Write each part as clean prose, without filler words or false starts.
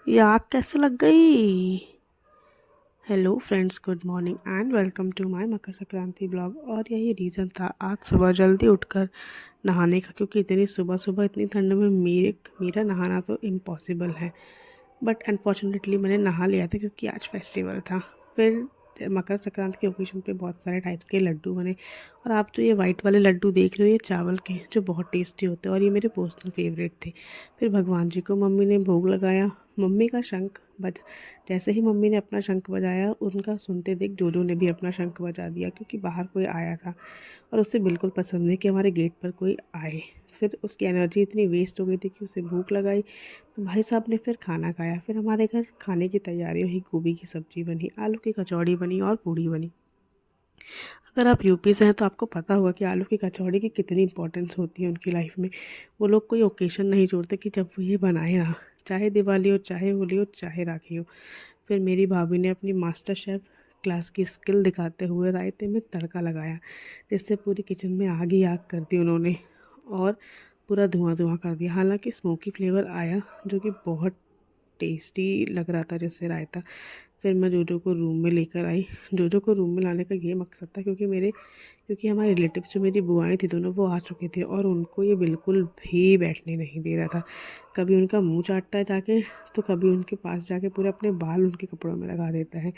ये आग कैसे लग गई। Hello friends, good morning and welcome to my Makar Sankranti blog. और यही रीज़न था आज सुबह जल्दी उठकर नहाने का, क्योंकि इतनी सुबह सुबह इतनी ठंड में मेरा नहाना तो इम्पॉसिबल है। बट अनफॉर्चुनेटली मैंने नहा लिया था क्योंकि आज फेस्टिवल था। फिर मकर संक्रांति के ओकेजन पे बहुत सारे टाइप्स के लड्डू बने। और आप जो ये वाइट वाले लड्डू देख रहे हो, ये चावल के, जो बहुत टेस्टी होते हैं और ये मेरे पर्सनल फेवरेट थे। फिर भगवान जी को मम्मी ने भोग लगाया। मम्मी का शंख बज जैसे ही मम्मी ने अपना शंख बजाया, उनका सुनते देख जोजो ने भी अपना शंख बजा दिया, क्योंकि बाहर कोई आया था और उसे बिल्कुल पसंद नहीं कि हमारे गेट पर कोई आए। फिर उसकी एनर्जी इतनी वेस्ट हो गई थी कि उसे भूख लगाई, तो भाई साहब ने फिर खाना खाया। फिर हमारे घर खाने की तैयारी हुई, गोभी की सब्ज़ी बनी, आलू की कचौड़ी बनी और पूड़ी बनी। अगर आप यूपी से हैं तो आपको पता होगा कि आलू की कचौड़ी की कितनी इंपॉर्टेंस होती है उनकी लाइफ में। वो लोग कोई ओकेशन नहीं छोड़ते कि जब वो ये बनाए ना, चाहे दिवाली हो, चाहे होली हो, चाहे राखी हो। फिर मेरी भाभी ने अपनी मास्टर शेफ़ क्लास की स्किल दिखाते हुए रायते में तड़का लगाया, जिससे पूरी किचन में आग ही आग कर दी उन्होंने और पूरा धुआं धुआं कर दिया। हालांकि स्मोकी फ्लेवर आया, जो कि बहुत टेस्टी लग रहा था जैसे रायता। फिर मैं जोजो को रूम में लेकर आई। जोजो को रूम में लाने का ये मकसद था, क्योंकि हमारे रिलेटिव्स जो मेरी बुआएँ थी दोनों, वो आ चुके थे और उनको ये बिल्कुल भी बैठने नहीं दे रहा था। कभी उनका मुंह चाटता है जाके, तो कभी उनके पास जाके पूरे अपने बाल उनके कपड़ों में लगा देता है,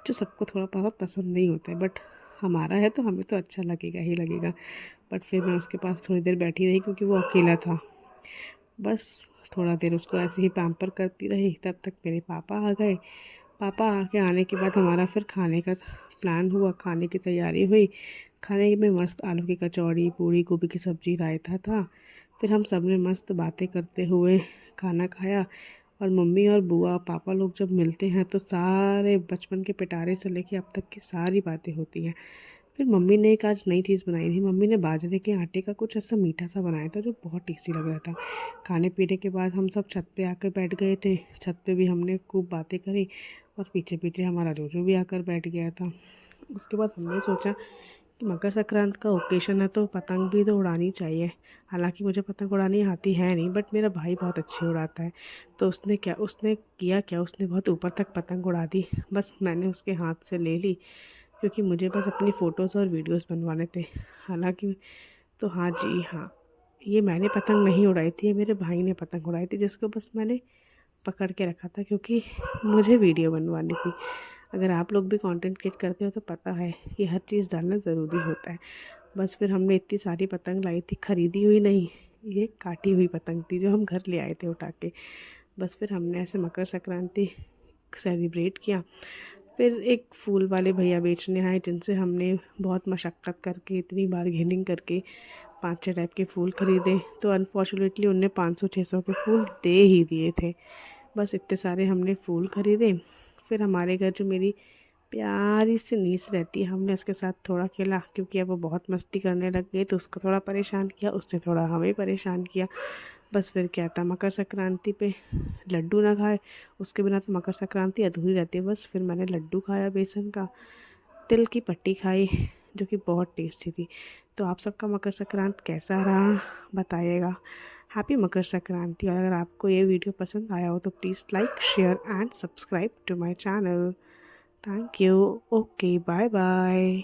जो सबको थोड़ा बहुत पसंद नहीं होता है। बट हमारा है तो हमें तो अच्छा लगेगा ही लगेगा। बट फिर मैं उसके पास थोड़ी देर बैठी रही, क्योंकि वो अकेला था। बस थोड़ा देर उसको ऐसे ही पैम्पर करती रही, तब तक मेरे पापा आ गए। पापा आके आने के बाद हमारा फिर खाने का प्लान हुआ, खाने की तैयारी हुई। खाने में मस्त आलू की कचौड़ी, पूड़ी, गोभी की सब्ज़ी, रायता था। फिर हम सब ने मस्त बातें करते हुए खाना खाया। और मम्मी और बुआ पापा लोग जब मिलते हैं तो सारे बचपन के पिटारे से लेके अब तक की सारी बातें होती हैं। फिर मम्मी ने एक आज नई चीज़ बनाई थी। मम्मी ने बाजरे के आटे का कुछ ऐसा मीठा सा बनाया था, जो बहुत टेस्टी लग रहा था। खाने पीने के बाद हम सब छत पे आकर बैठ गए थे। छत पे भी हमने खूब बातें करी और पीछे पीछे हमारा जोजो भी आकर बैठ गया था। उसके बाद हमने सोचा कि मकर संक्रांति का ओकेशन है तो पतंग भी तो उड़ानी चाहिए। हालांकि मुझे पतंग उड़ानी आती है नहीं, बट मेरा भाई बहुत अच्छी उड़ाता है। तो उसने बहुत ऊपर तक पतंग उड़ा दी। बस मैंने उसके हाथ से ले ली, क्योंकि मुझे बस अपनी फ़ोटोज़ और वीडियोज़ बनवाने थे। हालांकि तो हाँ जी हाँ, ये मैंने पतंग नहीं उड़ाई थी, ये मेरे भाई ने पतंग उड़ाई थी, जिसको बस मैंने पकड़ के रखा था क्योंकि मुझे वीडियो बनवानी थी। अगर आप लोग भी कंटेंट क्रिएट करते हो तो पता है कि हर चीज़ डालना ज़रूरी होता है। बस फिर हमने इतनी सारी पतंग लाई थी, ख़रीदी हुई नहीं, ये काटी हुई पतंग थी जो हम घर ले आए थे उठा के। बस फिर हमने ऐसे मकर संक्रांति सेलिब्रेट किया। फिर एक फूल वाले भैया बेचने आए, जिनसे हमने बहुत मशक्क़त करके, इतनी बार्गेनिंग करके 5-6 टाइप के फूल ख़रीदे। तो अनफॉर्चुनेटली उनने 500-600 के फूल दे ही दिए थे। बस इतने सारे हमने फूल ख़रीदे। फिर हमारे घर जो मेरी प्यारी सी नीस रहती है, हमने उसके साथ थोड़ा खेला, क्योंकि अब वो बहुत मस्ती करने लग गई, तो उसको थोड़ा परेशान किया, उसने थोड़ा हमें परेशान किया। बस फिर क्या था, मकर संक्रांति पे लड्डू ना खाए, उसके बिना तो मकर संक्रांति अधूरी रहती है। बस फिर मैंने लड्डू खाया बेसन का, तिल की पट्टी खाई, जो कि बहुत टेस्टी थी। तो आप सबका मकर संक्रांति कैसा रहा, बताइएगा। हैप्पी मकर संक्रांति। और अगर आपको ये वीडियो पसंद आया हो तो please like, share and subscribe to my channel. Thank you. Okay, bye bye.